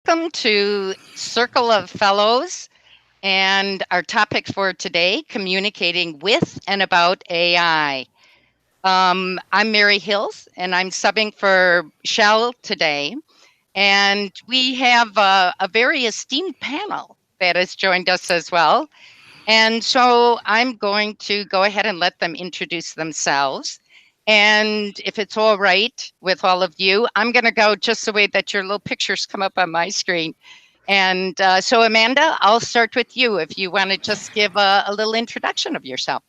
welcome to Circle of Fellows and our topic for today, communicating with and about AI. I'm Mary Hills, and I'm subbing for Shell today. And we have a very esteemed panel that has joined us as well. And so I'm going to go ahead and let them introduce themselves. And if it's all right with all of you, I'm going to go just the way that your little pictures come up on my screen. And so, Amanda, I'll start with you if you want to just give a little introduction of yourself.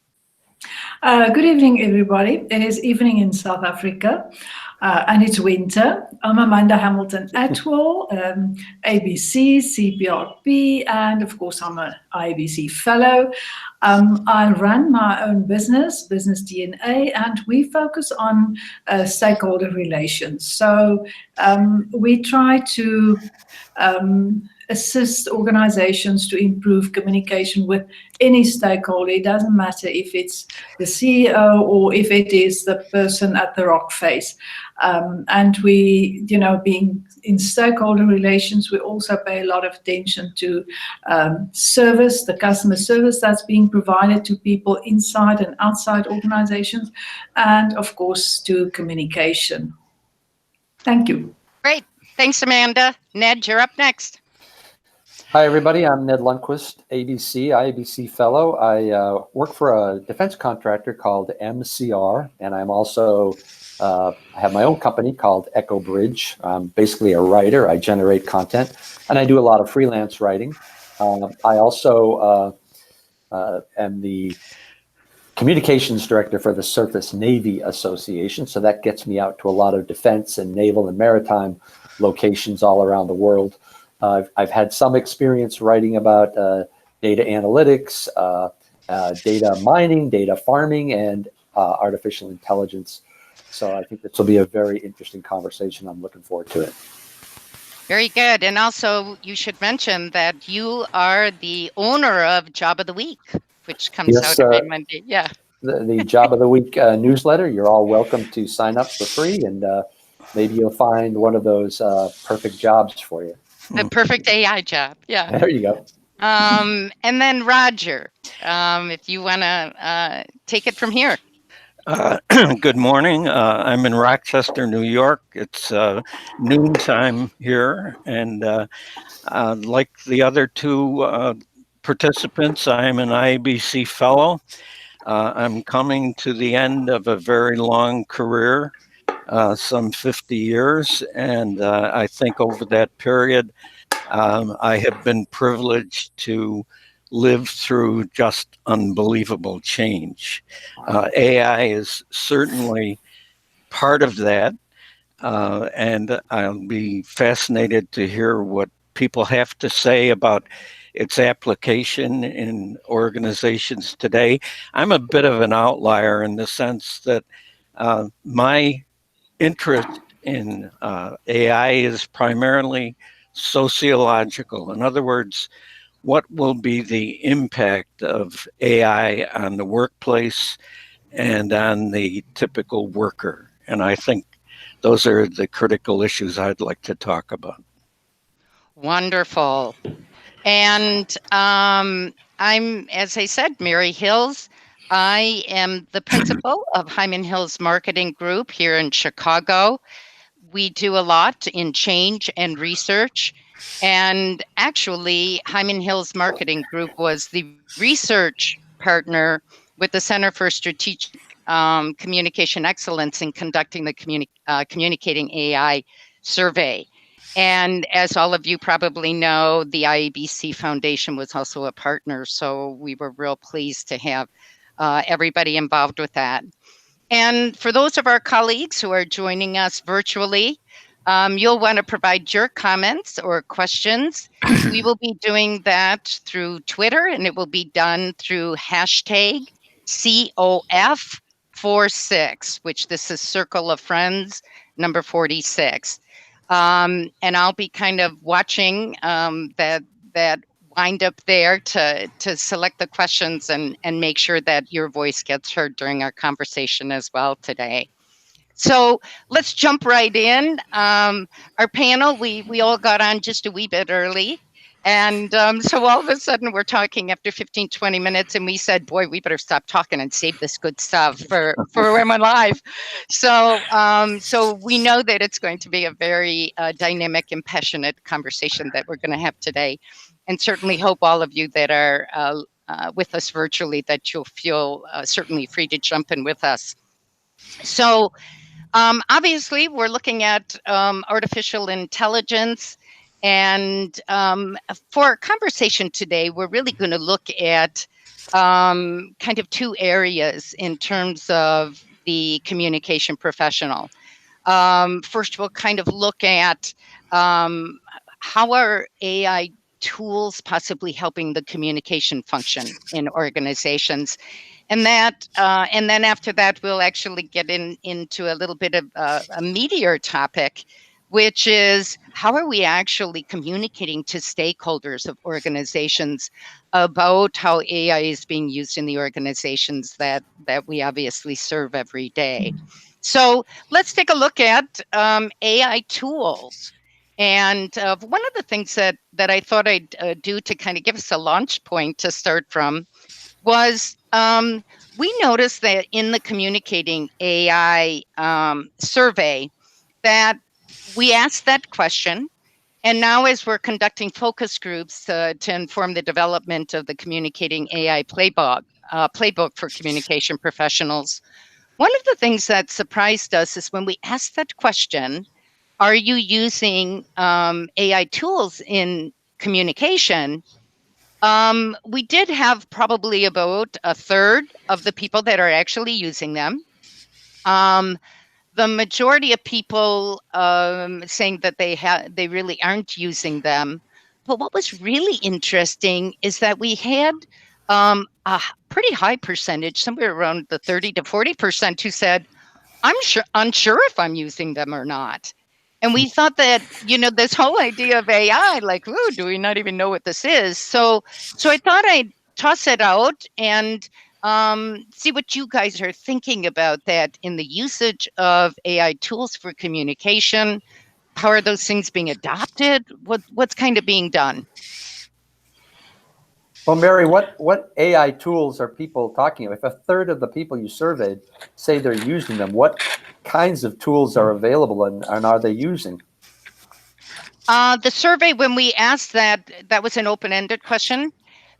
Good evening, everybody. It is evening in South Africa, and it's winter. I'm Amanda Hamilton-Attwell, ABC, CPRP, and of course, I'm an IABC Fellow. I run my own business, Business DNA, and we focus on stakeholder relations. So we try to assist organizations to improve communication with any stakeholder. It doesn't matter if it's the CEO or if it is the person at the rock face. And we, being in stakeholder relations, we also pay a lot of attention to service, the customer service that's being provided to people inside and outside organizations, and of course to communication. Thank you. Great. Thanks, Amanda. Ned, you're up next. Hi, everybody. I'm Ned Lundqvist, IABC Fellow. I work for a defense contractor called MCR, and I'm also I have my own company called Echo Bridge. I'm basically a writer. I generate content, and I do a lot of freelance writing. I also am the communications director for the Surface Navy Association, so that gets me out to a lot of defense and naval and maritime locations all around the world. I've had some experience writing about data analytics, data mining, data farming, and artificial intelligence. So I think this will be a very interesting conversation. I'm looking forward to it. Very good. And also, you should mention that you are the owner of Job of the Week, which comes out every Monday. Yeah. The Job of the Week newsletter. You're all welcome to sign up for free, and maybe you'll find one of those perfect jobs for you. The perfect AI job. Yeah. There you go. And then Roger, if you want to take it from here. Good morning. I'm in Rochester, New York. It's noontime here. And like the other two participants, I'm an IABC Fellow. I'm coming to the end of a very long career. Some 50 years, and I think over that period, I have been privileged to live through just unbelievable change. AI is certainly part of that, and I'll be fascinated to hear what people have to say about its application in organizations today. I'm a bit of an outlier in the sense that my interest in AI is primarily sociological. In other words, what will be the impact of AI on the workplace and on the typical worker? And I think those are the critical issues I'd like to talk about. Wonderful. And I'm, as I said, Mary Hills. I am the principal of Hyman Hills Marketing Group here in Chicago. We do a lot in change and research. And actually, Hyman Hills Marketing Group was the research partner with the Center for Strategic Communication Excellence in conducting the Communicating AI survey. And as all of you probably know, the IABC Foundation was also a partner. So we were real pleased to have everybody involved with that. And for those of our colleagues who are joining us virtually, you'll want to provide your comments or questions. We will be doing that through Twitter, and it will be done through hashtag COF46, which this is Circle of Friends, number 46. And I'll be kind of watching that wind up there to select the questions and make sure that your voice gets heard during our conversation as well today. So let's jump right in. Our panel, we all got on just a wee bit early. And so all of a sudden we're talking after 15, 20 minutes, and we said, boy, we better stop talking and save this good stuff for Women Live. So so we know that it's going to be a very dynamic and passionate conversation that we're going to have today. And certainly hope all of you that are with us virtually, that you'll feel certainly free to jump in with us. So obviously, we're looking at artificial intelligence. And for our conversation today, we're really going to look at kind of two areas in terms of the communication professional. First, we'll kind of look at how are AI tools possibly helping the communication function in organizations. And that, and then after that, we'll actually get into a little bit of a meatier topic, which is how are we actually communicating to stakeholders of organizations about how AI is being used in the organizations that we obviously serve every day. So let's take a look at AI tools. And one of the things that I thought I'd do to kind of give us a launch point to start from was we noticed that in the Communicating AI survey that we asked that question. And now as we're conducting focus groups to inform the development of the Communicating AI playbook for communication professionals, one of the things that surprised us is when we asked that question, are you using AI tools in communication? We did have probably about a third of the people that are actually using them. The majority of people saying that they really aren't using them. But what was really interesting is that we had a pretty high percentage, somewhere around the 30 to 40%, who said, I'm unsure if I'm using them or not. And we thought that, this whole idea of AI, like, ooh, do we not even know what this is? So I thought I'd toss it out and see what you guys are thinking about that in the usage of AI tools for communication. How are those things being adopted? What's kind of being done? Well, Mary, what AI tools are people talking about? If a third of the people you surveyed say they're using them, what kinds of tools are available and are they using? The survey, when we asked that was an open-ended question.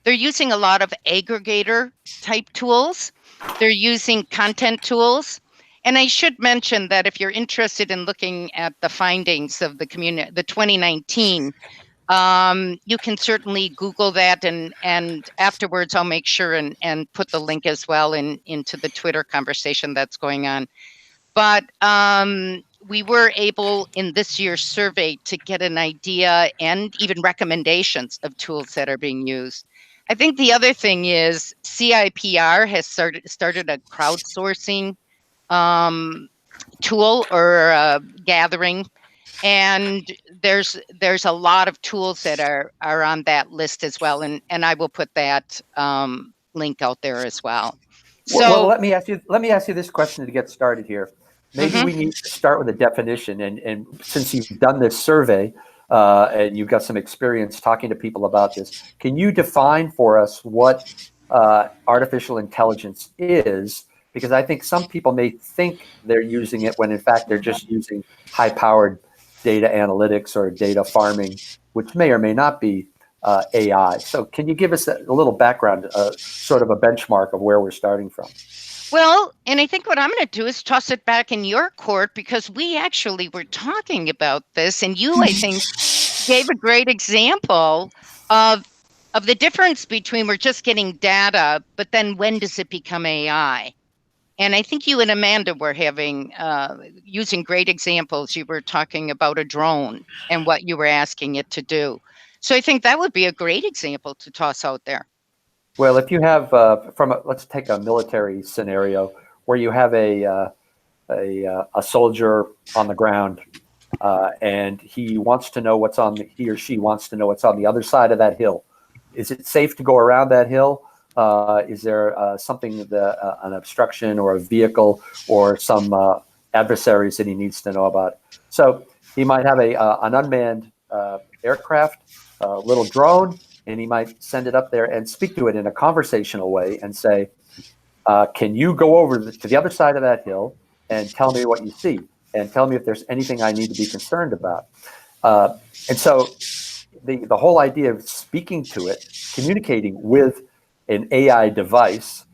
They're using a lot of aggregator type tools. They're using content tools. And I should mention that if you're interested in looking at the findings of the 2019, you can certainly Google that, and afterwards I'll make sure and put the link as well into the Twitter conversation that's going on. But we were able in this year's survey to get an idea and even recommendations of tools that are being used. I think the other thing is CIPR has started a crowdsourcing tool or gathering, and there's a lot of tools that are on that list as well, and I will put that link out there as well. So well, let me ask you this question to get started here. Maybe we need to start with a definition, and since you've done this survey and you've got some experience talking to people about this, can you define for us what artificial intelligence is? Because I think some people may think they're using it when in fact they're just using high-powered data analytics or data farming, which may or may not be AI. So can you give us a little background, sort of a benchmark of where we're starting from? Well, and I think what I'm going to do is toss it back in your court, because we actually were talking about this, and you, I think, gave a great example of the difference between we're just getting data, but then when does it become AI? And I think you and Amanda were having using great examples. You were talking about a drone and what you were asking it to do. So I think that would be a great example to toss out there. Well, if you have let's take a military scenario where you have a soldier on the ground and he wants to know he or she wants to know what's on the other side of that hill. Is it safe to go around that hill? Is there something, an obstruction or a vehicle or some adversaries that he needs to know about. So he might have an unmanned aircraft, a little drone, and he might send it up there and speak to it in a conversational way and say, can you go over to the other side of that hill and tell me what you see and tell me if there's anything I need to be concerned about. And so the whole idea of speaking to it, communicating with an AI device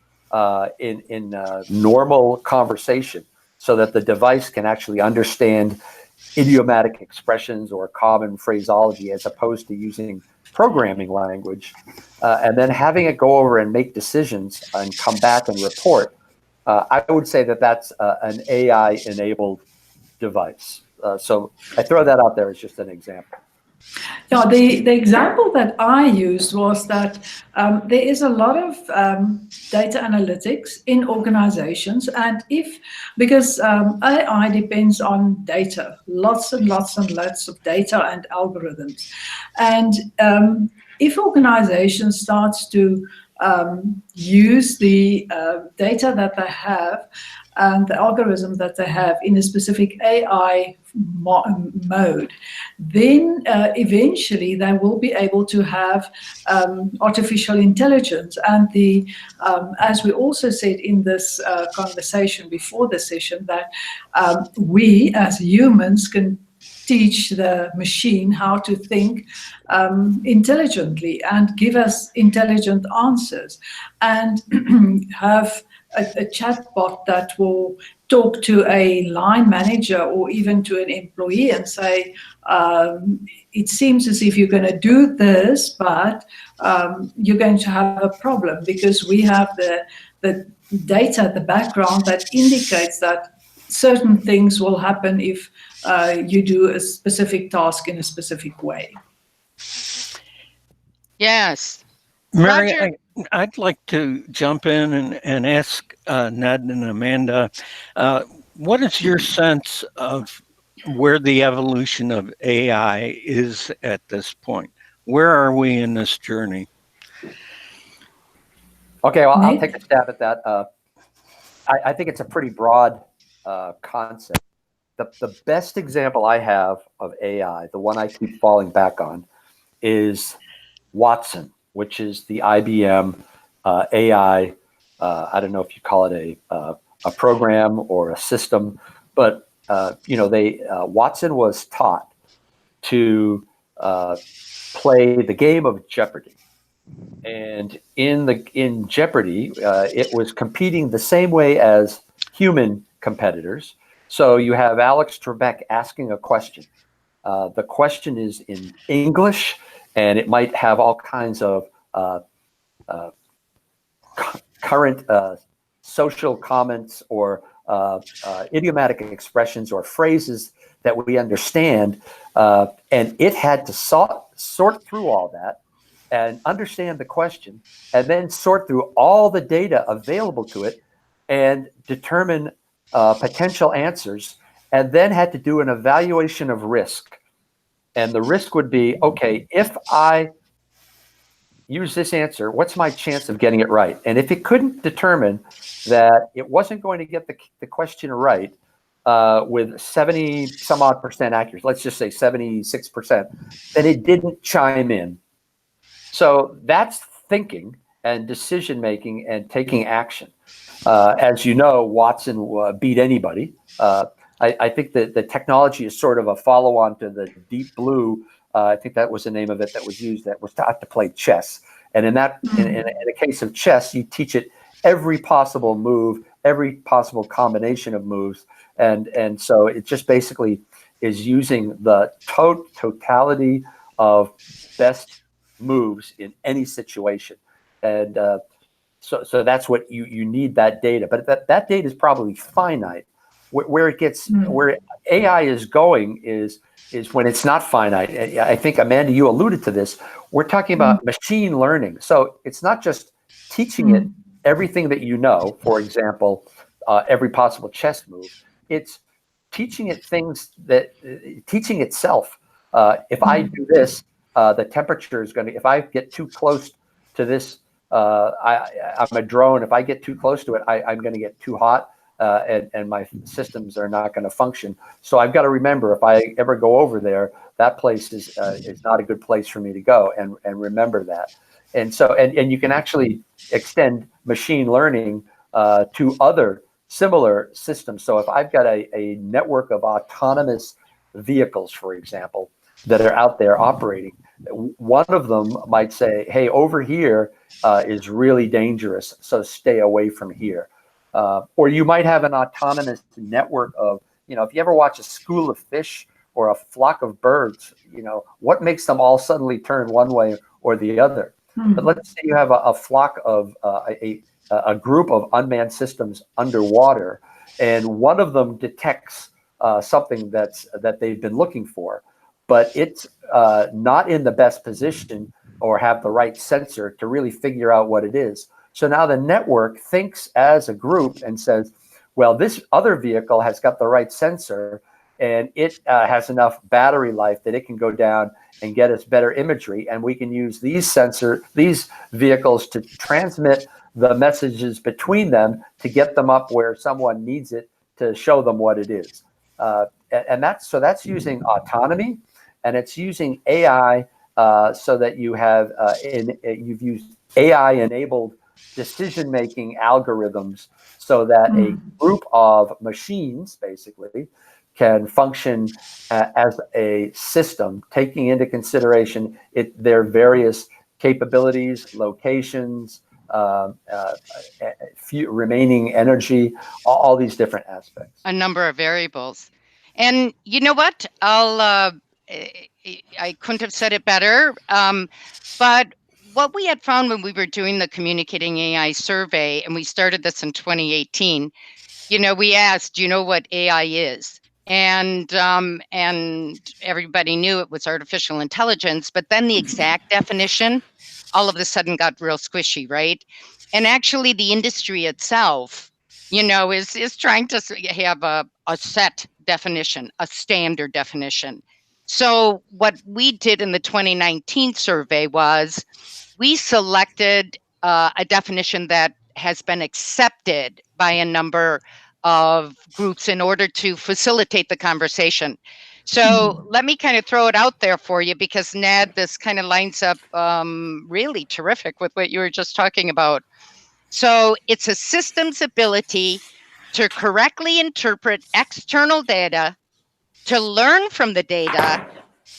in normal conversation so that the device can actually understand idiomatic expressions or common phraseology as opposed to using programming language, and then having it go over and make decisions and come back and report. I would say that that's an AI-enabled device. So I throw that out there as just an example. Yeah, the example that I used was that there is a lot of data analytics in organizations, and because AI depends on data, lots and lots and lots of data and algorithms, and if organizations starts to use the data that they have and the algorithm that they have in a specific AI mode, then eventually they will be able to have artificial intelligence. And as we also said in this conversation before the session, that we as humans can teach the machine how to think intelligently and give us intelligent answers, and have a chatbot that will talk to a line manager or even to an employee and say, it seems as if you're going to do this, but you're going to have a problem because we have the data, the background that indicates that certain things will happen if you do a specific task in a specific way. Yes. Mary, Roger. I'd like to jump in and ask Ned and Amanda, what is your sense of where the evolution of AI is at this point? Where are we in this journey? Okay, well, I'll Nick? take a stab at that. I think it's a pretty broad concept. The best example I have of AI, the one I keep falling back on, is Watson, which is the IBM AI. I don't know if you call it a program or a system, but Watson was taught to play the game of Jeopardy, and in Jeopardy, it was competing the same way as human competitors. So you have Alex Trebek asking a question. The question is in English, and it might have all kinds of current social comments or idiomatic expressions or phrases that we understand. And it had to sort through all that and understand the question, and then sort through all the data available to it and determine potential answers, and then had to do an evaluation of risk. And the risk would be, okay, if I use this answer, what's my chance of getting it right? And if it couldn't determine that it wasn't going to get the question right with 70 some odd percent accuracy, let's just say 76%, then it didn't chime in. So that's thinking and decision making and taking action. As you know, Watson beat anybody. I think that the technology is sort of a follow-on to the Deep Blue. I think that was the name of it that was used, that was taught to play chess. And in the case of chess, you teach it every possible move, every possible combination of moves. And so it just basically is using the totality of best moves in any situation. And so that's what you need, that data. But that data is probably finite. Where it gets, where AI is going is when it's not finite. I think, Amanda, you alluded to this. We're talking about machine learning. So it's not just teaching it everything that you know, for example, every possible chess move. It's teaching it things teaching itself. If I do this, the temperature is going to, if I get too close to this, I'm a drone. If I get too close to it, I'm going to get too hot. and my systems are not going to function. So I've got to remember, if I ever go over there, that place is not a good place for me to go, and remember that. And so, and you can actually extend machine learning to other similar systems. So if I've got a network of autonomous vehicles, for example, that are out there operating, one of them might say, hey, over here is really dangerous, so stay away from here. Or you might have an autonomous network of, if you ever watch a school of fish or a flock of birds, what makes them all suddenly turn one way or the other? But let's say you have a flock of a group of unmanned systems underwater, and one of them detects something that they've been looking for, but it's not in the best position or have the right sensor to really figure out what it is. So now the network thinks as a group and says, well, this other vehicle has got the right sensor, and it has enough battery life that it can go down and get us better imagery, and we can use these vehicles to transmit the messages between them to get them up where someone needs it to show them what it is. And that's using autonomy, and it's using AI so that you've used AI-enabled decision-making algorithms so that a group of machines basically can function as a system, taking into consideration their various capabilities, locations, remaining energy, all these different aspects. A number of variables. And you know what? I couldn't have said it better. But what we had found when we were doing the Communicating AI survey, and we started this in 2018, we asked, do you know what AI is? And everybody knew it was artificial intelligence, but then the exact definition all of a sudden got real squishy, right? And actually the industry itself, is trying to have a set definition, a standard definition. So what we did in the 2019 survey was we selected a definition that has been accepted by a number of groups in order to facilitate the conversation. So let me kind of throw it out there for you, because Ned, this kind of lines up really terrific with what you were just talking about. So it's a system's ability to correctly interpret external data, to learn from the data,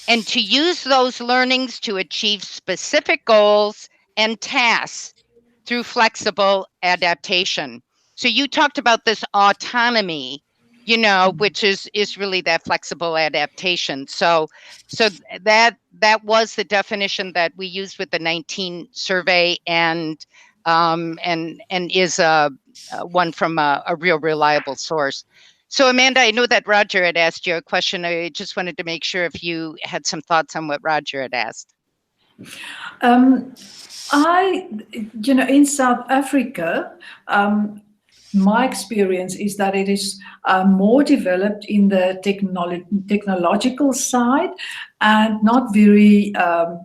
and to use those learnings to achieve specific goals and tasks through flexible adaptation. So you talked about this autonomy, which is really that flexible adaptation. So that was the definition that we used with the 19 survey, and is one from a real reliable source. So Amanda, I know that Roger had asked you a question. I just wanted to make sure if you had some thoughts on what Roger had asked. In South Africa, my experience is that it is more developed in the technological side and not very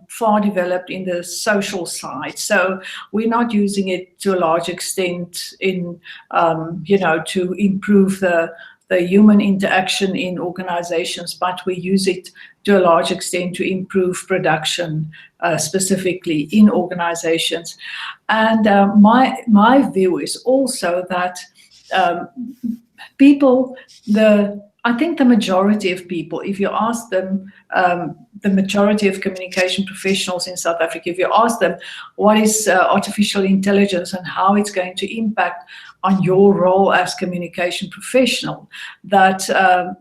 far developed in the social side. So we're not using it to a large extent in, to improve the human interaction in organizations, but we use it to a large extent to improve production, specifically in organizations. And my view is also that I think the majority of people, if you ask them, the majority of communication professionals in South Africa, if you ask them what is artificial intelligence and how it's going to impact on your role as communication professional, that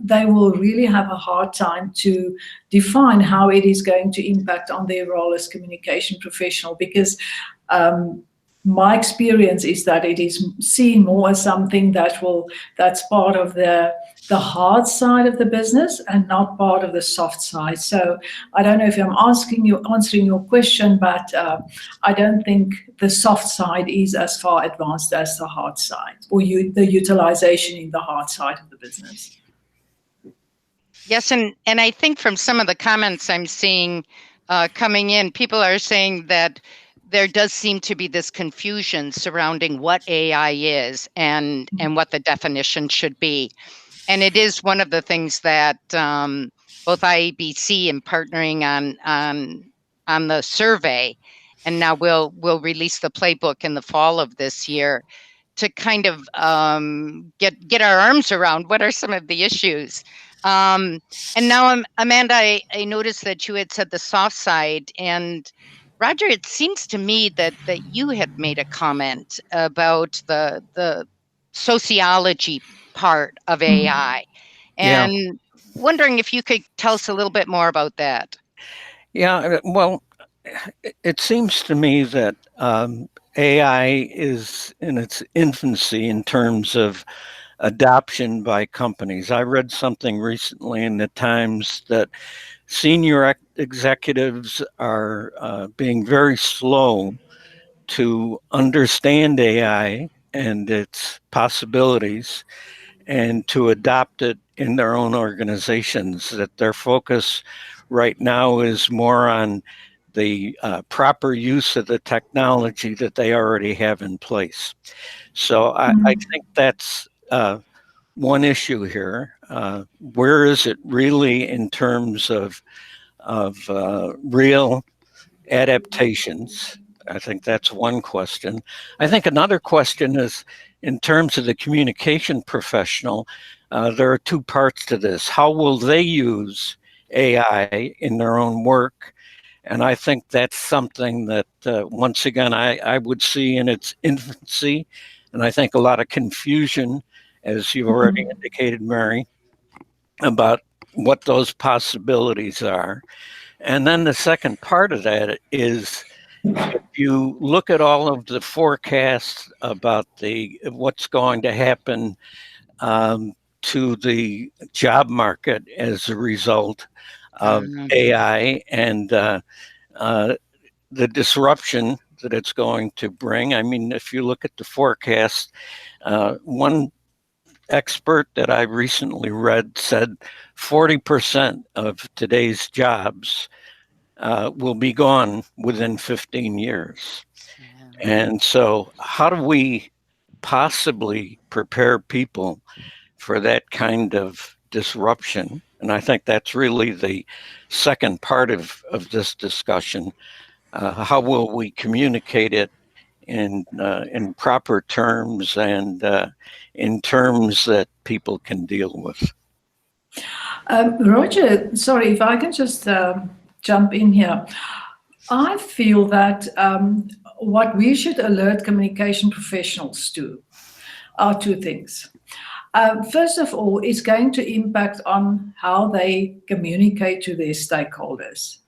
they will really have a hard time to define how it is going to impact on their role as communication professional, because my experience is that it is seen more as something that's part of the hard side of the business and not part of the soft side. So I don't know if I'm answering your question, but I don't think the soft side is as far advanced as the hard side, or the utilization in the hard side of the business. Yes, and I think from some of the comments I'm seeing coming in, people are saying that there does seem to be this confusion surrounding what AI is and what the definition should be. And it is one of the things that both IABC and partnering on the survey, and now we'll release the playbook in the fall of this year to kind of get our arms around what are some of the issues. And now, Amanda, I noticed that you had said the soft side, and Roger, it seems to me that you had made a comment about the sociology part of AI, Yeah. and wondering if you could tell us a little bit more about that. Yeah, well, it seems to me that AI is in its infancy in terms of adoption by companies. I read something recently in the Times that senior executives are being very slow to understand AI and its possibilities and to adopt it in their own organizations, that their focus right now is more on the proper use of the technology that they already have in place. So I think that's one issue here. Where is it really in terms of real adaptations? I think that's one question. I think another question is in terms of the communication professional, there are two parts to this. How will they use AI in their own work? And I think that's something that, once again, I would see in its infancy. And I think a lot of confusion, as you've already indicated, Mary, about what those possibilities are. And then the second part of that is, if you look at all of the forecasts about what's going to happen to the job market as a result of AI and the disruption that it's going to bring. I mean, if you look at the forecast, one expert that I recently read said 40% of today's jobs will be gone within 15 years. And so how do we possibly prepare people for that kind of disruption? And I think that's really the second part of this discussion. How will we communicate it in proper terms and in terms that people can deal with? Roger, sorry, if I can just jump in here. I feel that what we should alert communication professionals to are two things. First of all, it's going to impact on how they communicate to their stakeholders,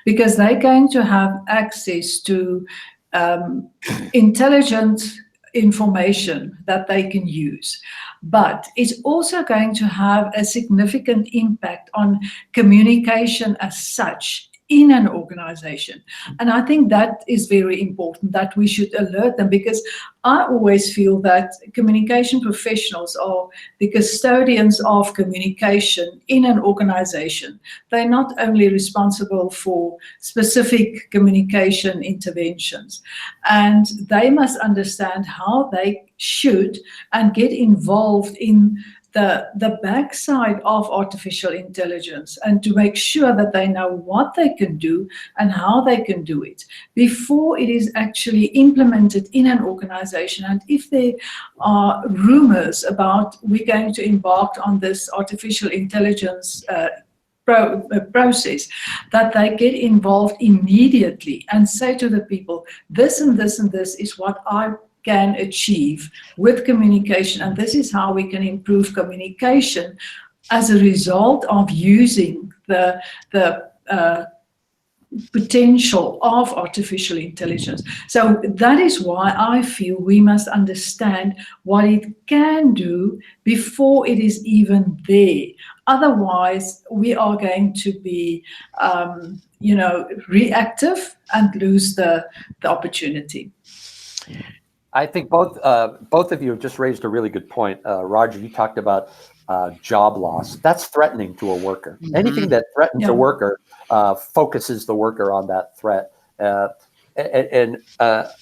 because they're going to have access to intelligent information that they can use. But it's also going to have a significant impact on communication as such in an organization. And I think that is very important, that we should alert them, because I always feel that communication professionals are the custodians of communication in an organization. They're not only responsible for specific communication interventions, and they must understand how they should and get involved in the backside of artificial intelligence, and to make sure that they know what they can do and how they can do it before it is actually implemented in an organization. And if there are rumors about we're going to embark on this artificial intelligence process, that they get involved immediately and say to the people, this and this and this is what I can achieve with communication, and this is how we can improve communication as a result of using the potential of artificial intelligence. So that is why I feel we must understand what it can do before it is even there. Otherwise, we are going to be, reactive and lose the opportunity. I think both of you have just raised a really good point. Roger, you talked about job loss. That's threatening to a worker. Anything that threatens a worker focuses the worker on that threat.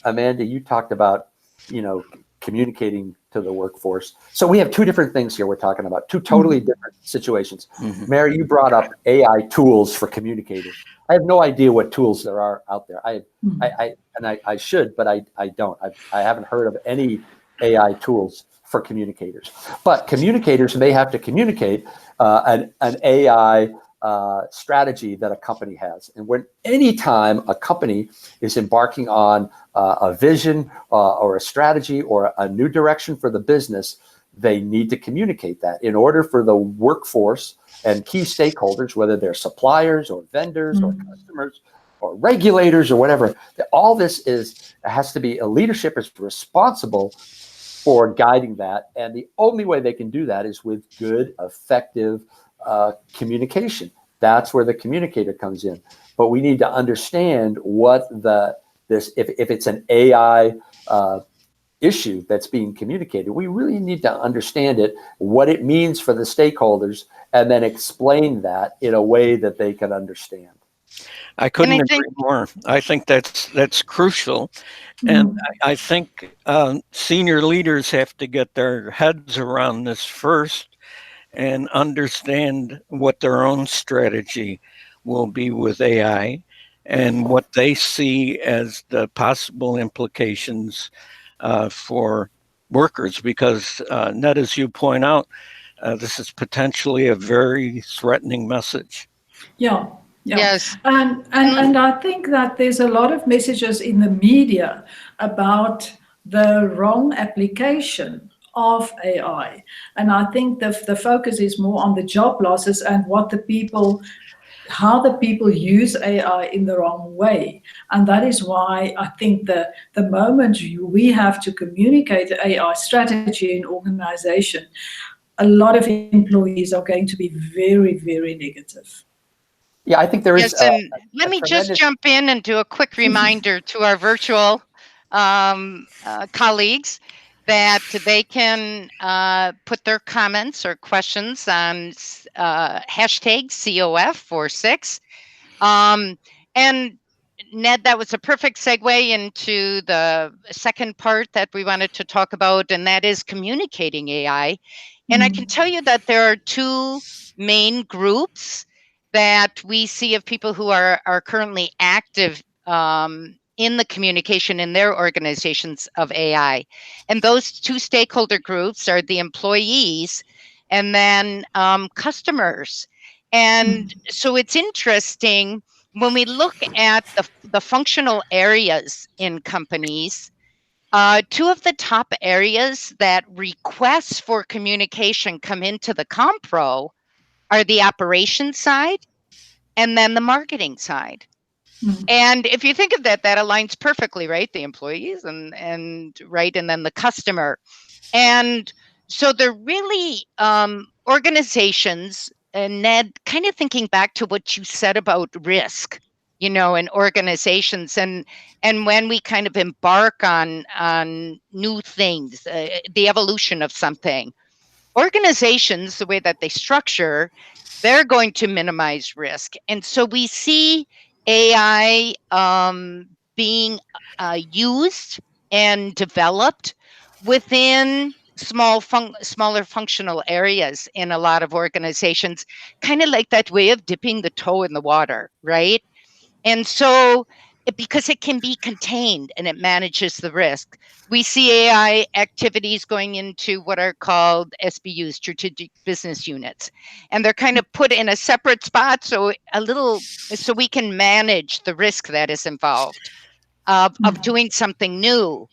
Amanda, you talked about, communicating to the workforce. So we have two different things here we're talking about, two totally different situations. Mary, you brought up AI tools for communicators. I have no idea what tools there are out there. I should, but I don't. I haven't heard of any AI tools for communicators. But communicators may have to communicate an AI strategy that a company has. And anytime a company is embarking on a vision or a strategy or a new direction for the business, they need to communicate that in order for the workforce and key stakeholders, whether they're suppliers or vendors or customers or regulators or whatever. All this has to be, a leadership is responsible for guiding that. And the only way they can do that is with good, effective communication. That's where the communicator comes in. But we need to understand what if it's an AI issue that's being communicated, we really need to understand it, what it means for the stakeholders, and then explain that in a way that they can understand. I couldn't agree more. I think that's crucial. And I think senior leaders have to get their heads around this first and understand what their own strategy will be with AI and what they see as the possible implications for workers. Because, Ned, as you point out, this is potentially a very threatening message. Yeah. Yes. And I think that there's a lot of messages in the media about the wrong application of AI. And I think the focus is more on the job losses and how the people use AI in the wrong way. And that is why I think the moment we have to communicate the AI strategy in organization, a lot of employees are going to be very, very negative. Yeah, I think there is. Yes, and let me just jump in and do a quick reminder to our virtual colleagues that they can put their comments or questions on hashtag COF46. And Ned, that was a perfect segue into the second part that we wanted to talk about, and that is communicating AI. And I can tell you that there are two main groups that we see of people who are currently active in the communication in their organizations of AI. And those two stakeholder groups are the employees and then customers. And so it's interesting when we look at the functional areas in companies. Two of the top areas that requests for communication come into the Compro are the operations side and then the marketing side. And if you think of that aligns perfectly, right? The employees and right, and then the customer. And so they're really organizations, and Ned, kind of thinking back to what you said about risk, in organizations, and when we kind of embark on new things, the evolution of something, organizations, the way that they structure, they're going to minimize risk. And so we see AI being used and developed within smaller functional areas in a lot of organizations, kind of like that way of dipping the toe in the water, right? And so because it can be contained and it manages the risk. We see AI activities going into what are called SBUs, strategic business units, and they're kind of put in a separate spot so we can manage the risk that is involved of doing something new.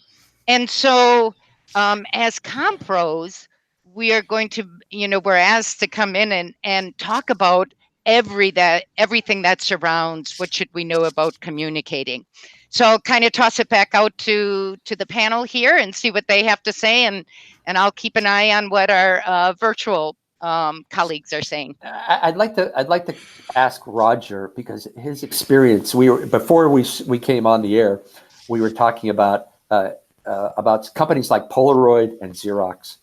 And so as Compros, we are going to, we're asked to come in and talk about everything that surrounds what should we know about communicating. So I'll kind of toss it back out to the panel here and see what they have to say, and I'll keep an eye on what our virtual colleagues are saying. I'd like to ask Roger, because his experience. Before we came on the air, we were talking about companies like Polaroid and Xerox,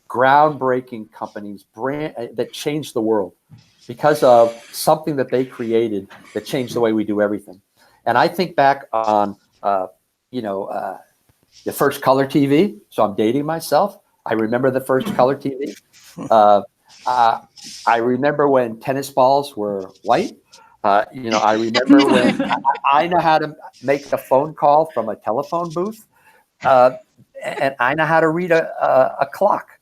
groundbreaking companies, that changed the world because of something that they created that changed the way we do everything. And I think back on the first color TV. So I'm dating myself. I remember the first color TV. I remember when tennis balls were white. I remember when I know how to make a phone call from a telephone booth, and I know how to read a clock.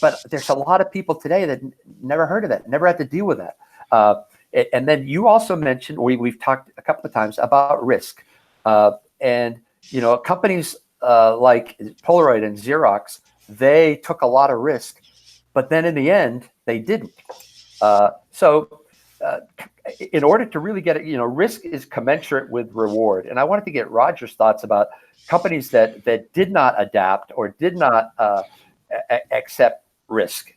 But there's a lot of people today that never heard of that, never had to deal with that. And then you also mentioned, we've talked a couple of times about risk. And companies like Polaroid and Xerox, they took a lot of risk, but then in the end, they didn't. So in order to really get it, risk is commensurate with reward. And I wanted to get Roger's thoughts about companies that did not adapt or did not accept risk,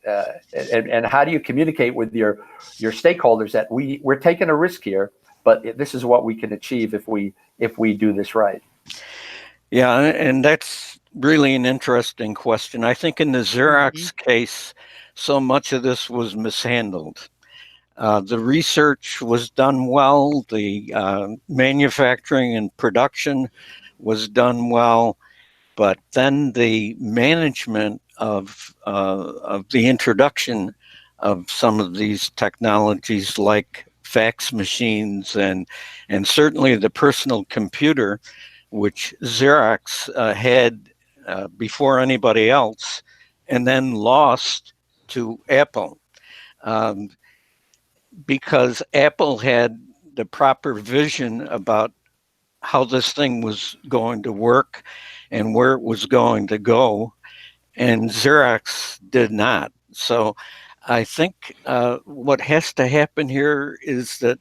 and how do you communicate with your stakeholders that we're taking a risk here, but this is what we can achieve if we do this right. Yeah, and that's really an interesting question. I think in the Xerox case, so much of this was mishandled. The research was done well, the manufacturing and production was done well, but then the management of the introduction of some of these technologies like fax machines and certainly the personal computer, which Xerox had before anybody else, and then lost to Apple. Because Apple had the proper vision about how this thing was going to work and where it was going to go, and Xerox did not. So I think what has to happen here is that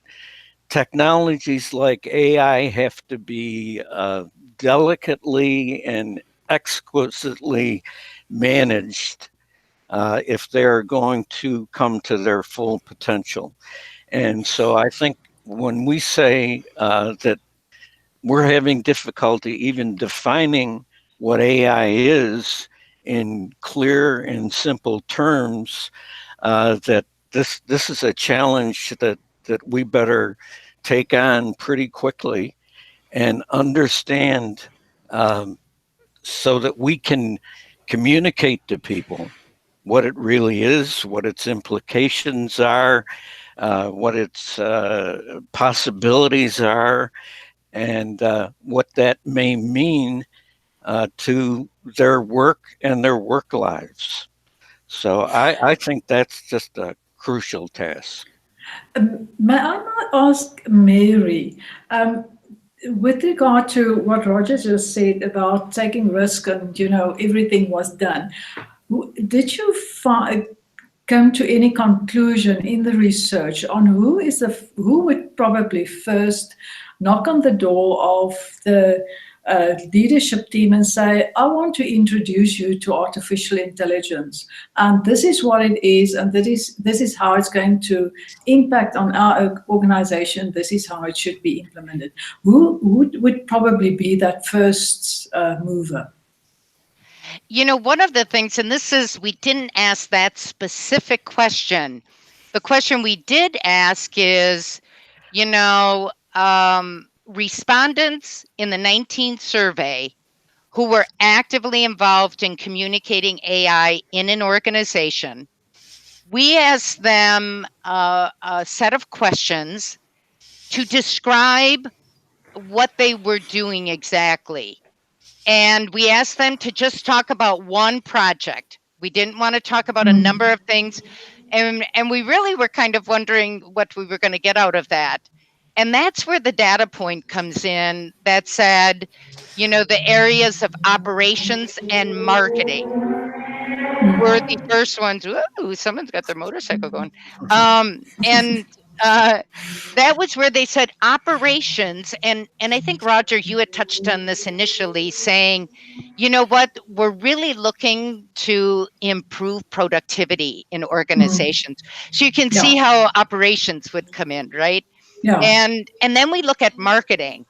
technologies like AI have to be delicately and exquisitely managed if they're going to come to their full potential. And so I think when we say that we're having difficulty even defining what AI is in clear and simple terms, that this is a challenge that we better take on pretty quickly and understand, so that we can communicate to people what it really is, what its implications are, what its possibilities are, and what that may mean to their work and their work lives. So I think that's just a crucial task. May I ask Mary, with regard to what Roger just said about taking risk and everything was done, did you come to any conclusion in the research on who would probably first knock on the door of the leadership team and say, I want to introduce you to artificial intelligence, and this is what it is, and this is how it's going to impact on our organization, this is how it should be implemented? Who would probably be that first mover? One of the things, and we didn't ask that specific question. The question we did ask is, respondents in the 19th survey who were actively involved in communicating AI in an organization, we asked them a set of questions to describe what they were doing exactly. And we asked them to just talk about one project. We didn't want to talk about a number of things. And we really were kind of wondering what we were going to get out of that. And that's where the data point comes in that said, the areas of operations and marketing were the first ones. Ooh, someone's got their motorcycle going. And that was where they said operations. And I think, Roger, you had touched on this initially, saying, what, we're really looking to improve productivity in organizations. So you can see how operations would come in, right? Yeah. And then we look at marketing.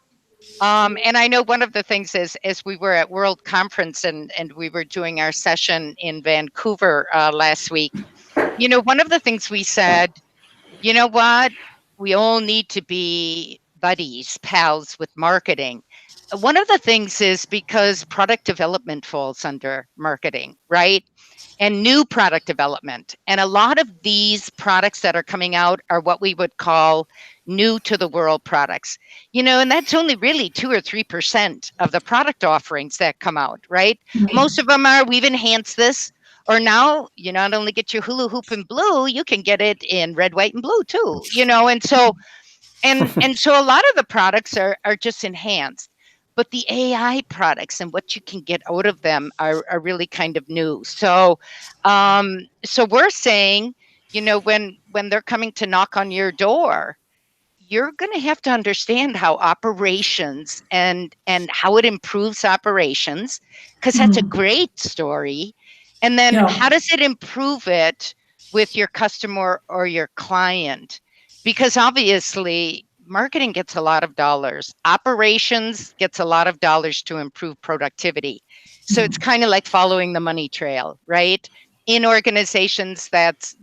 And I know one of the things is, as we were at World Conference and we were doing our session in Vancouver last week, one of the things we said, what? We all need to be buddies, pals with marketing. one of the things is because product development falls under marketing, right? And new product development. And a lot of these products that are coming out are what we would call new to the world products. And that's only really 2 or 3% of the product offerings that come out, right? Most of them are, we've enhanced this, or now you not only get your hula hoop in blue, you can get it in red, white, and blue too, and so a lot of the products are just enhanced, but the AI products and what you can get out of them are really kind of new. So we're saying, when they're coming to knock on your door, you're going to have to understand how operations and how it improves operations, because that's a great story. And then how does it improve it with your customer or your client? Because obviously marketing gets a lot of dollars. Operations gets a lot of dollars to improve productivity. So it's kind of like following the money trail, right? In organizations, that's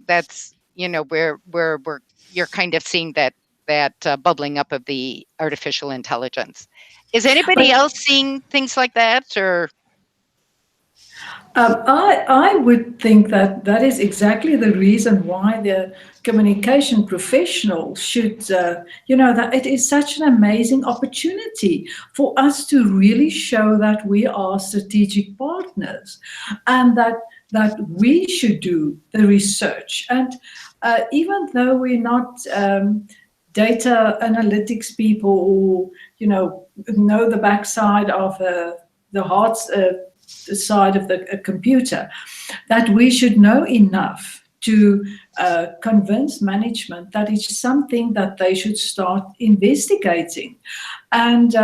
where you're kind of seeing that bubbling up of the artificial intelligence. Is anybody else seeing things like that, or? I would think that is exactly the reason why the communication professional should, that it is such an amazing opportunity for us to really show that we are strategic partners, and that we should do the research. And even though we're not data analytics people, or know the backside of the hard side of the computer, that we should know enough to convince management that it's something that they should start investigating. And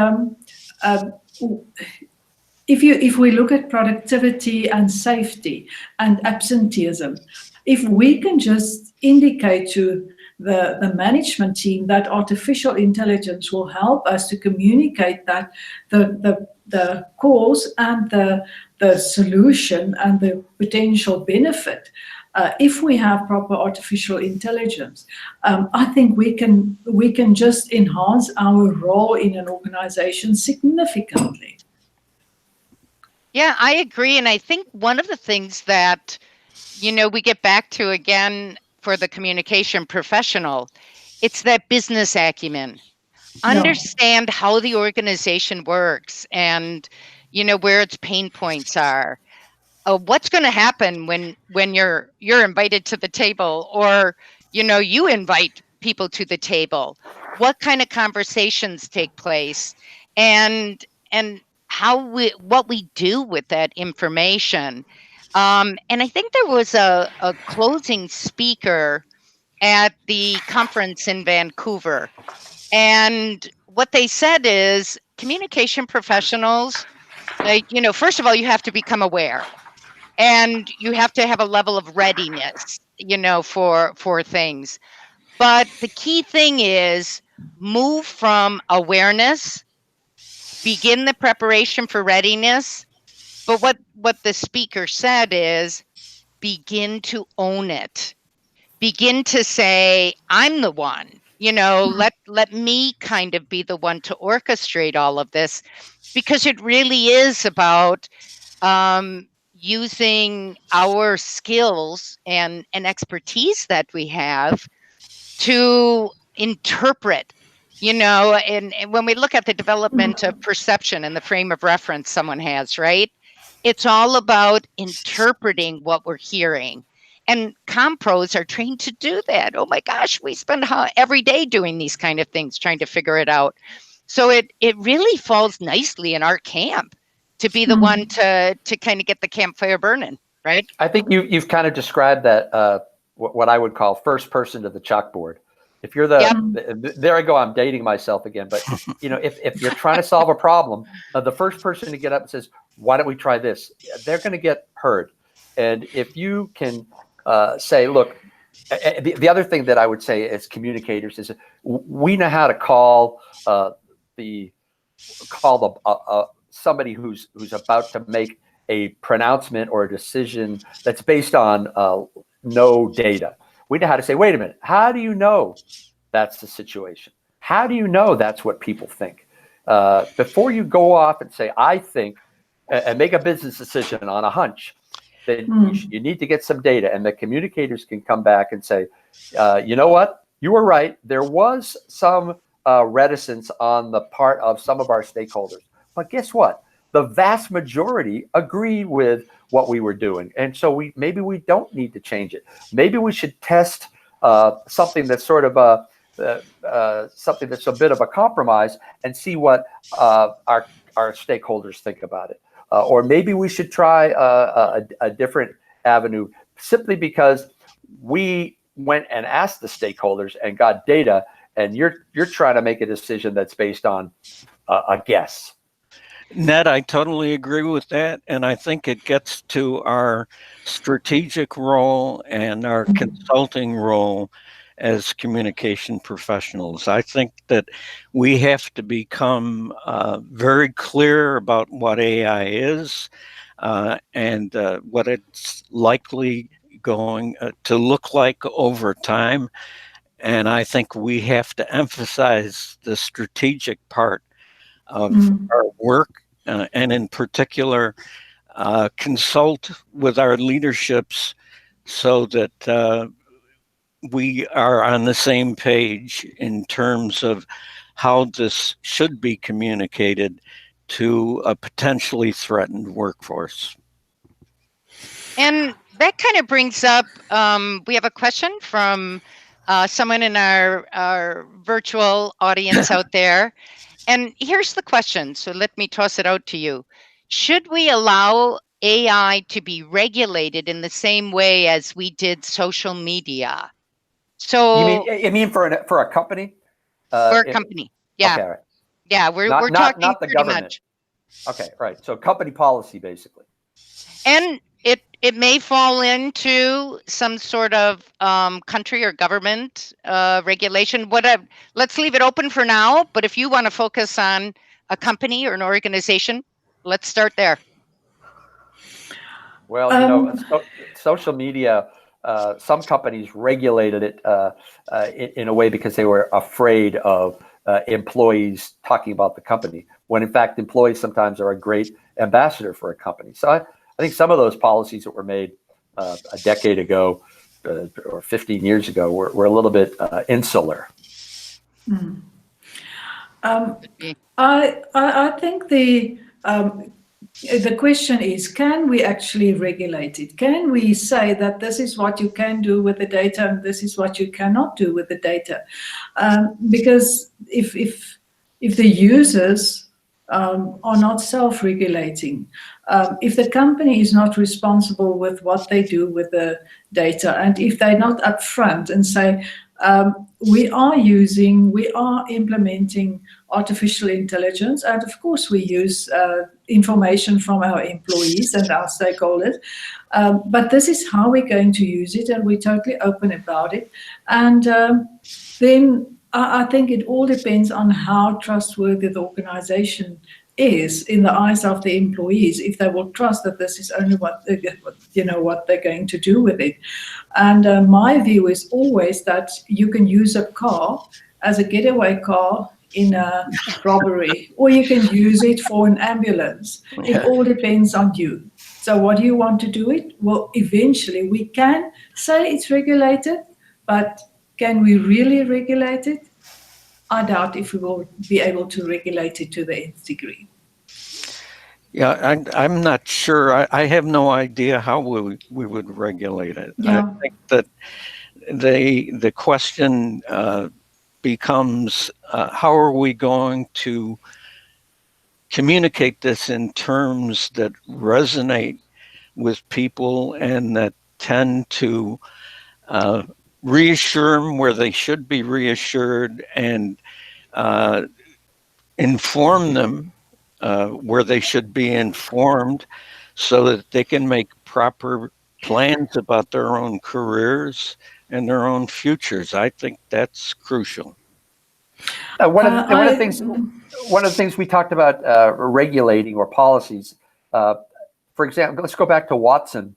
if we look at productivity and safety and absenteeism, if we can just indicate to the management team that artificial intelligence will help us to communicate that the cause and the solution and the potential benefit, if we have proper artificial intelligence, I think we can just enhance our role in an organization significantly. Yeah, I agree. And I think one of the things that, we get back to again for the communication professional, it's that business acumen. Understand how the organization works and, where its pain points are. What's going to happen when you're invited to the table, or, you invite people to the table? What kind of conversations take place, and what we do with that information. And I think there was a closing speaker at the conference in Vancouver. And what they said is communication professionals, first of all, you have to become aware, and you have to have a level of readiness, for things. But the key thing is move from awareness, begin the preparation for readiness. But what the speaker said is begin to own it. Begin to say, I'm the one, let me kind of be the one to orchestrate all of this, because it really is about using our skills and expertise that we have to interpret, and when we look at the development of perception and the frame of reference someone has, right? It's all about interpreting what we're hearing. And compros are trained to do that. Oh my gosh, we spend every day doing these kind of things, trying to figure it out. So it really falls nicely in our camp to be the one to kind of get the campfire burning, right? I think you've kind of described that, what I would call first person to the chalkboard. If you're there I go, I'm dating myself again. But if you're trying to solve a problem, the first person to get up and says, why don't we try this? They're going to get heard. And if you can say, look, the other thing that I would say as communicators is we know how to call somebody who's about to make a pronouncement or a decision that's based on no data. We know how to say, wait a minute, how do you know that's the situation? How do you know that's what people think? before you go off and say, I think, and make a business decision on a hunch, then you need to get some data, and the communicators can come back and say, you know what, you were right. There was some reticence on the part of some of our stakeholders, but guess what? The vast majority agree with what we were doing, and so maybe we don't need to change it. Maybe we should test something that's sort of something that's a bit of a compromise and see what our stakeholders think about it. Or maybe we should try a different avenue, simply because we went and asked the stakeholders and got data, and you're trying to make a decision that's based on a guess. Ned, I totally agree with that. And I think it gets to our strategic role and our consulting role as communication professionals. I think that we have to become very clear about what AI is and what it's likely going to look like over time. And I think we have to emphasize the strategic part of our work, and in particular, consult with our leaderships so that we are on the same page in terms of how this should be communicated to a potentially threatened workforce. And that kind of brings up, we have a question from someone in our virtual audience out there. And here's the question. So let me toss it out to you. Should we allow AI to be regulated in the same way as we did social media? So You mean for a company? for a company. Yeah. Okay, right. Yeah, we're talking not the pretty government. much. Okay, right. So company policy, basically. And it may fall into some sort of country or government regulation. Whatever. Let's leave it open for now. But if you want to focus on a company or an organization, let's start there. Well, you know, social media, some companies regulated it in a way because they were afraid of employees talking about the company, when in fact employees sometimes are a great ambassador for a company. So I think some of those policies that were made a decade ago or 15 years ago were a little bit insular. I think the question is, can we actually regulate it? Can we say that this is what you can do with the data and this is what you cannot do with the data? Because if the users are not self-regulating, if the company is not responsible with what they do with the data, and if they're not upfront and say, we are implementing artificial intelligence, and of course we use information from our employees and our stakeholders, but this is how we're going to use it, and we're totally open about it. And then I think it all depends on how trustworthy the organization is in the eyes of the employees, if they will trust that this is only what they're going to do with it. And my view is always that you can use a car as a getaway car in a robbery, or you can use it for an ambulance. It all depends on you. So what do you want to do it? Well, eventually we can say it's regulated, but can we really regulate it? I doubt if we will be able to regulate it to the nth degree. Yeah, I'm not sure. I have no idea how we would regulate it. Yeah. I think that the question becomes, how are we going to communicate this in terms that resonate with people and that tend to reassure them where they should be reassured, and inform them where they should be informed, so that they can make proper plans about their own careers and their own futures. I think that's crucial. One of the things we talked about regulating or policies. For example, let's go back to Watson.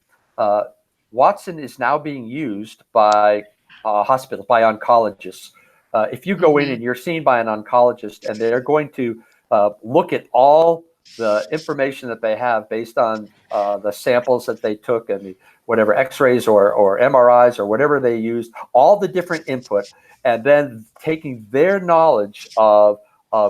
Watson is now being used by hospitals, by oncologists. If you go in and you're seen by an oncologist and they're going to look at all the information that they have based on the samples that they took and the whatever X-rays or MRIs or whatever they used, all the different input, and then taking their knowledge of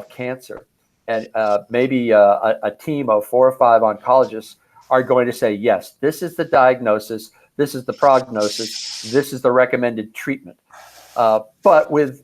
cancer, and maybe a team of 4 or 5 oncologists are going to say, yes, this is the diagnosis, this is the prognosis, this is the recommended treatment. But with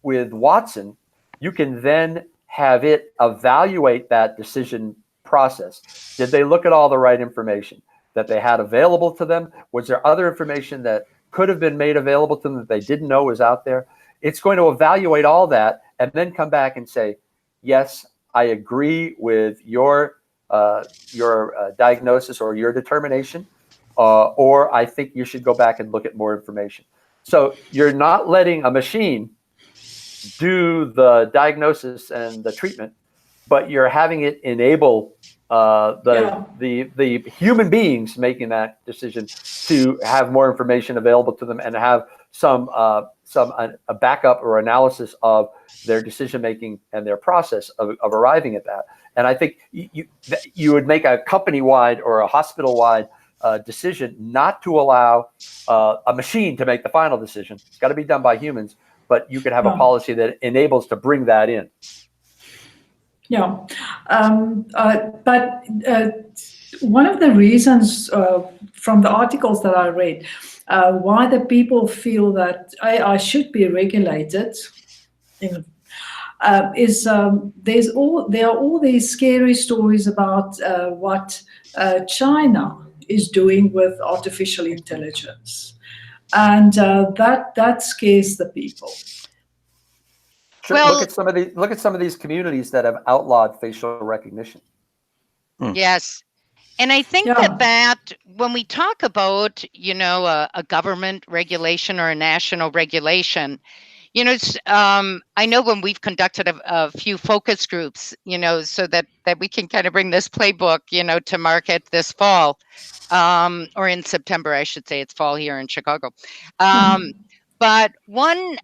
Watson, you can then have it evaluate that decision process. Did they look at all the right information that they had available to them? Was there other information that could have been made available to them that they didn't know was out there? It's going to evaluate all that and then come back and say, yes, I agree with your diagnosis or your determination, or I think you should go back and look at more information. So you're not letting a machine do the diagnosis and the treatment, but you're having it enable the human beings making that decision to have more information available to them and have some a backup or analysis of their decision making and their process of arriving at that. And I think you would make a company-wide or a hospital-wide decision not to allow a machine to make the final decision. It's got to be done by humans, but you could have a policy that enables to bring that in. Yeah, but one of the reasons from the articles that I read why the people feel that AI should be regulated is there are all these scary stories about what China is doing with artificial intelligence, and that scares the people. Sure, well, look at some of these communities that have outlawed facial recognition. Yes. And I think that when we talk about, a government regulation or a national regulation, I know when we've conducted a few focus groups, so that we can kind of bring this playbook, to market this fall, or in September, I should say. It's fall here in Chicago. But one,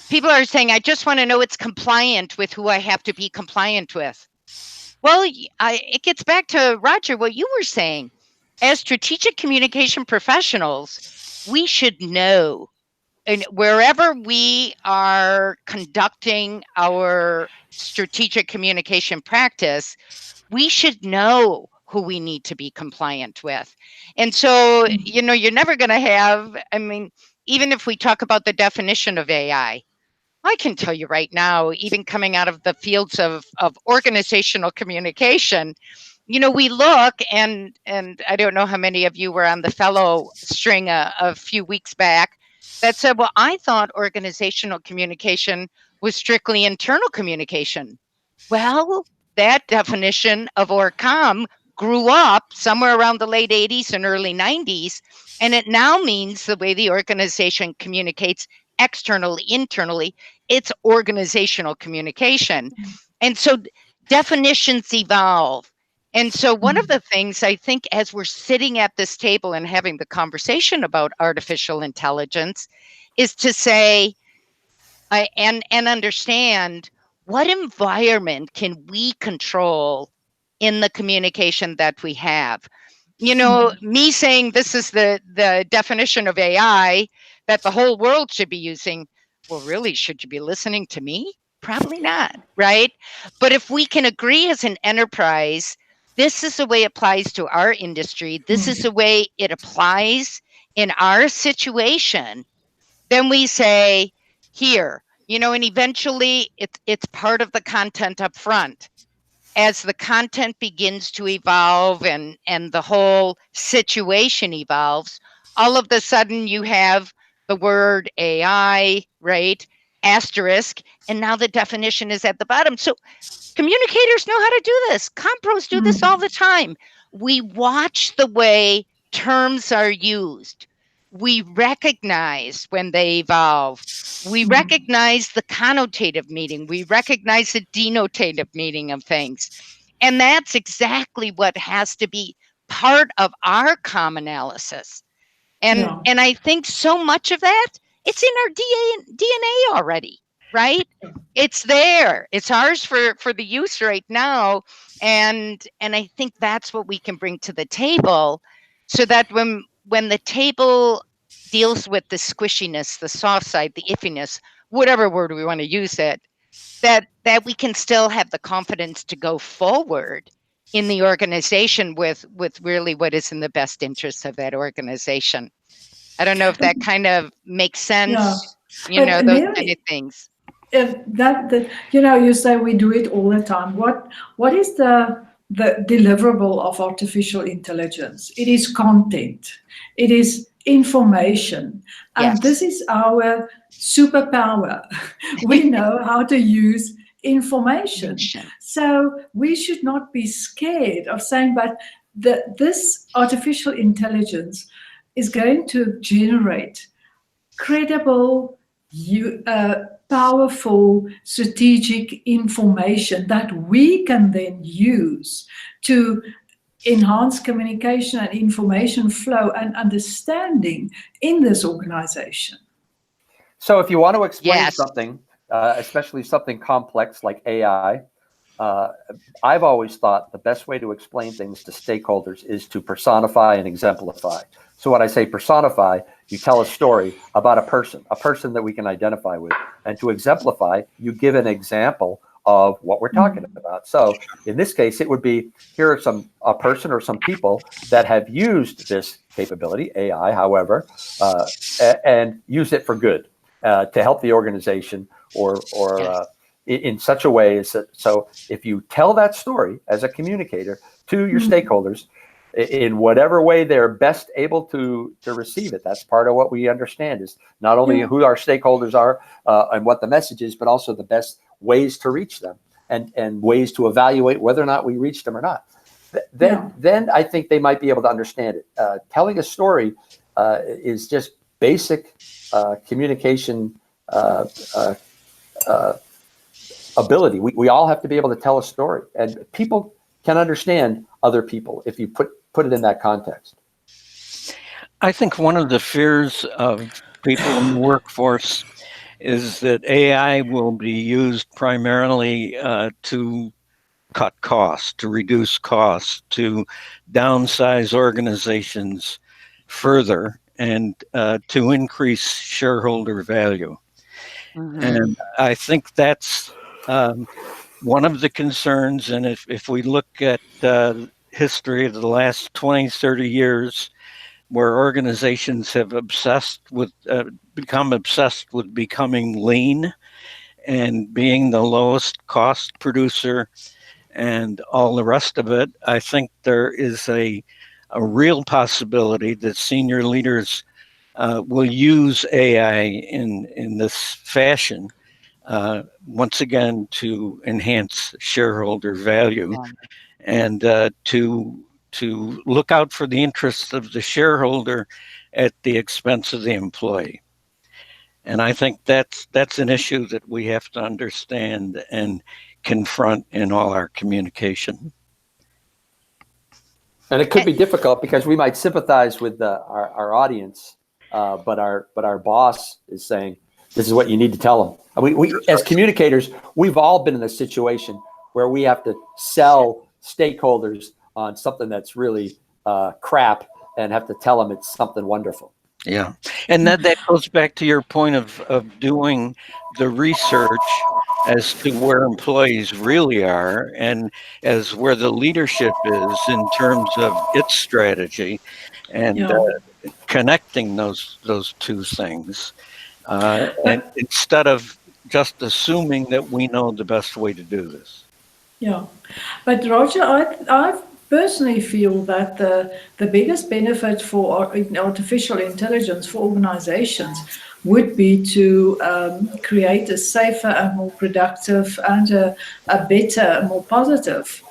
people are saying, I just want to know it's compliant with who I have to be compliant with. Well, it gets back to, Roger, what you were saying. As strategic communication professionals, we should know, and wherever we are conducting our strategic communication practice, we should know who we need to be compliant with. And so, you're never going to have, even if we talk about the definition of AI, I can tell you right now, even coming out of the fields of organizational communication, we look and I don't know how many of you were on the fellow string a few weeks back that said, well, I thought organizational communication was strictly internal communication. Well, that definition of ORCOM grew up somewhere around the late 80s and early 90s, and it now means the way the organization communicates externally, internally. It's organizational communication. And so definitions evolve. And so one of the things I think, as we're sitting at this table and having the conversation about artificial intelligence, is to say and understand what environment can we control in the communication that we have. Me saying this is the definition of AI that the whole world should be using. Well, really, should you be listening to me? Probably not, right? But if we can agree as an enterprise, this is the way it applies to our industry, this is the way it applies in our situation, then we say, here, and eventually it's part of the content up front. As the content begins to evolve and the whole situation evolves, all of a sudden you have the word AI, right? Asterisk, and now the definition is at the bottom. So communicators know how to do this. Compros do this all the time. We watch the way terms are used. We recognize when they evolve. We recognize the connotative meaning. We recognize the denotative meaning of things. And that's exactly what has to be part of our comm analysis. And I think so much of that, it's in our DNA already. right? It's there. It's ours for the use right now. And I think that's what we can bring to the table, so that when the table deals with the squishiness, the soft side, the iffiness, whatever word we want to use it, that we can still have the confidence to go forward in the organization with really what is in the best interest of that organization. I don't know if that kind of makes sense. Yeah. You know, But those Mary, kind of things. that you say we do it all the time. What is the deliverable of artificial intelligence? It is content. It is information, and this Yes. is our superpower. We know how to use information, so we should not be scared of saying, but this artificial intelligence is going to generate credible, powerful, strategic information that we can then use to enhance communication and information flow and understanding in this organization. So if you want to explain Yes. something, especially something complex like AI, I've always thought the best way to explain things to stakeholders is to personify and exemplify. So when I say personify, you tell a story about a person that we can identify with. And to exemplify, you give an example of what we're talking about. So in this case, it would be, here are a person or some people that have used this capability, AI, however, and used it for good, to help the organization or Yes. in such a way is that, so if you tell that story as a communicator to your stakeholders in whatever way they're best able to receive it, that's part of what we understand, is not only who our stakeholders are and what the message is, but also the best ways to reach them and ways to evaluate whether or not we reached them or not. Then I think they might be able to understand it. Telling a story is just basic communication ability. We all have to be able to tell a story, and people can understand other people if you put it in that context. I think one of the fears of people in the workforce is that AI will be used primarily to cut costs, to reduce costs, to downsize organizations further, and to increase shareholder value. And I think that's one of the concerns. And if we look at history of the last 20, 30 years, where organizations have become obsessed with becoming lean and being the lowest cost producer and all the rest of it, I think there is a real possibility that senior leaders will use AI in this fashion, once again, to enhance shareholder value and to look out for the interests of the shareholder at the expense of the employee. And I think that's an issue that we have to understand and confront in all our communication. And it could be difficult because we might sympathize with our audience, but our boss is saying, this is what you need to tell them. I mean, we as communicators, we've all been in a situation where we have to sell stakeholders on something that's really crap and have to tell them it's something wonderful. Yeah. And that goes back to your point of doing the research as to where employees really are and as where the leadership is in terms of its strategy, and connecting those two things. And instead of just assuming that we know the best way to do this. Yeah, but Roger, I personally feel that the biggest benefit for artificial intelligence for organizations would be to create a safer and more productive and a better, more positive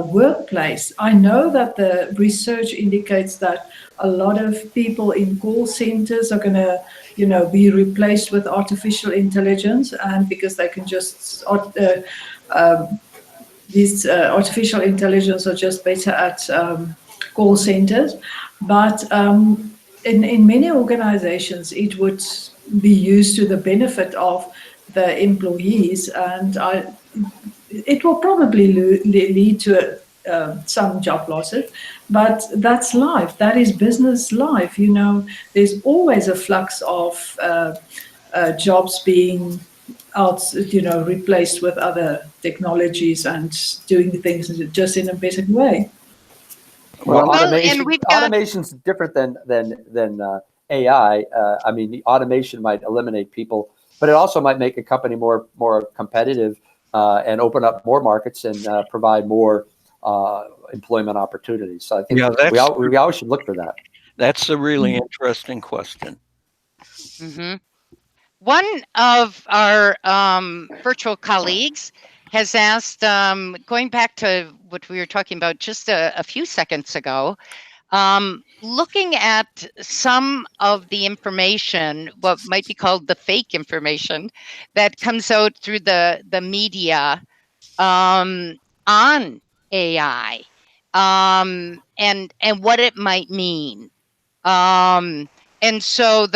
workplace. I know that the research indicates that a lot of people in call centers are going to, be replaced with artificial intelligence, and because they can just these artificial intelligence are just better at call centers. But in many organizations, it would be used to the benefit of the employees, and it will probably lead to some job losses, but that's life. That is business life. There's always a flux of jobs being replaced with other technologies and doing things just in a better way. Well, and we've got automation's different than AI. I mean, the automation might eliminate people, but it also might make a company more competitive and open up more markets and provide more employment opportunities. So I think we always should look for that. That's a really interesting question. Mm-hmm. One of our virtual colleagues has asked, going back to what we were talking about just a few seconds ago, looking at some of the information, what might be called the fake information that comes out through the media on AI, and what it might mean. And so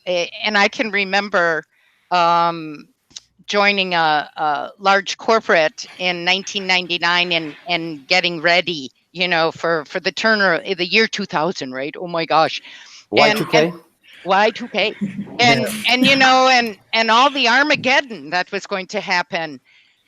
and I can remember joining a large corporate in 1999 and getting ready, for the year 2000, right? Oh my gosh. Y2K? Y2K. And all the Armageddon that was going to happen.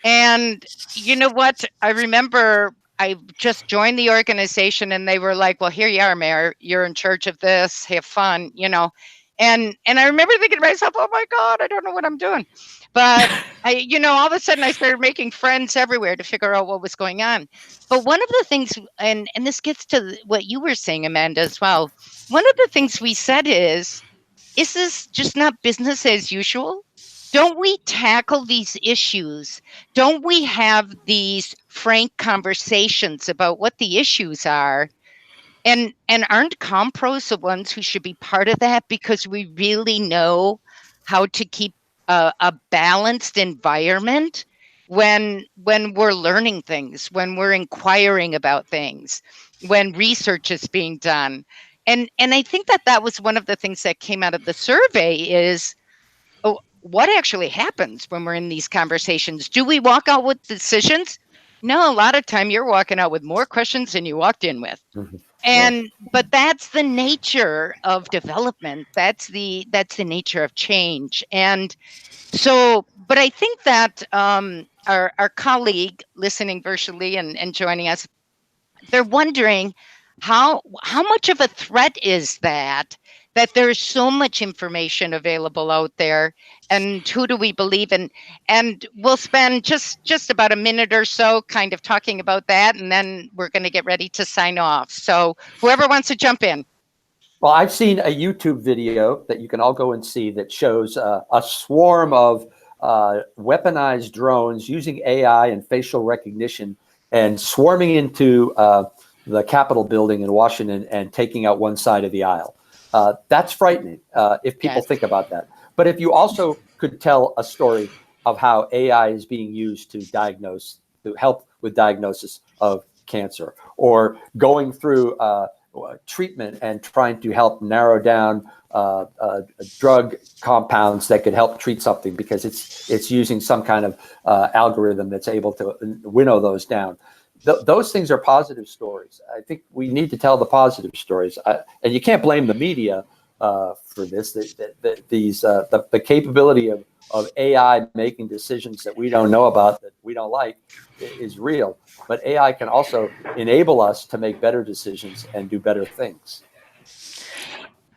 And you know what? I remember I just joined the organization and they were like, well, here you are, Mayor. You're in charge of this. Have fun, And I remember thinking to myself, oh my God, I don't know what I'm doing. But all of a sudden I started making friends everywhere to figure out what was going on. But one of the things, and this gets to what you were saying, Amanda, as well. One of the things we said is this just not business as usual? Don't we tackle these issues? Don't we have these frank conversations about what the issues are? And aren't compros the ones who should be part of that, because we really know how to keep a balanced environment when we're learning things, when we're inquiring about things, when research is being done. And I think that was one of the things that came out of the survey is, what actually happens when we're in these conversations? Do we walk out with decisions? No, a lot of time you're walking out with more questions than you walked in with. Mm-hmm. But that's the nature of development. That's the nature of change. And so, but I think that our colleague listening virtually and joining us, they're wondering how much of a threat is that there's so much information available out there, and who do we believe in? And we'll spend just about a minute or so kind of talking about that, and then we're going to get ready to sign off. So whoever wants to jump in. Well, I've seen a YouTube video that you can all go and see that shows a swarm of weaponized drones using AI and facial recognition and swarming into the Capitol building in Washington and taking out one side of the aisle. That's frightening if people think about that. But if you also could tell a story of how AI is being used to help with diagnosis of cancer, or going through treatment and trying to help narrow down drug compounds that could help treat something, because it's using some kind of algorithm that's able to winnow those down. Those things are positive stories. I think we need to tell the positive stories, and you can't blame the media for this. The capability of AI making decisions that we don't know about, that we don't like, is real. But AI can also enable us to make better decisions and do better things.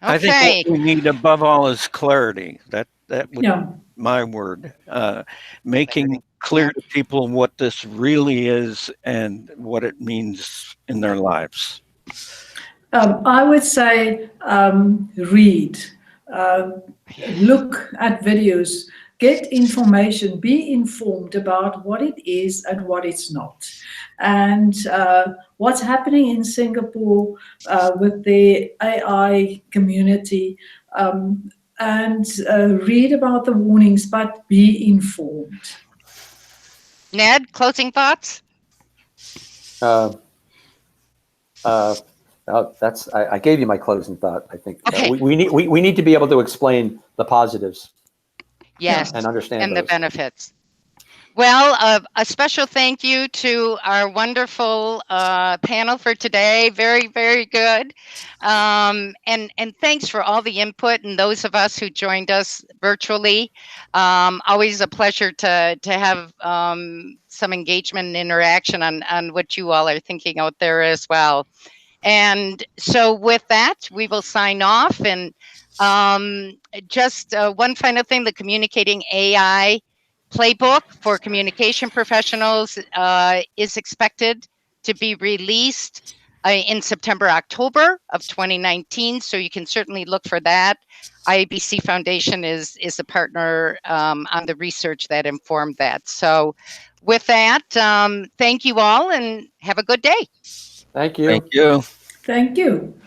Okay. I think what we need above all is clarity. That would be my word. Making clear to people what this really is and what it means in their lives. I would say read, look at videos, get information, be informed about what it is and what it's not. And what's happening in Singapore with the AI community, and read about the warnings, but be informed. Ned, closing thoughts? I gave you my closing thought. I think okay. we need to be able to explain the positives. Yes, and understand and the those. benefits. Well, a special thank you to our wonderful panel for today. Very, very good. And thanks for all the input and those of us who joined us virtually. Always a pleasure to have some engagement and interaction on what you all are thinking out there as well. And so with that, we will sign off. And just one final thing, the Communicating AI playbook for communication professionals is expected to be released in September, October of 2019. So you can certainly look for that. IABC Foundation is a partner on the research that informed that. So with that, thank you all and have a good day. Thank you. Thank you. Thank you.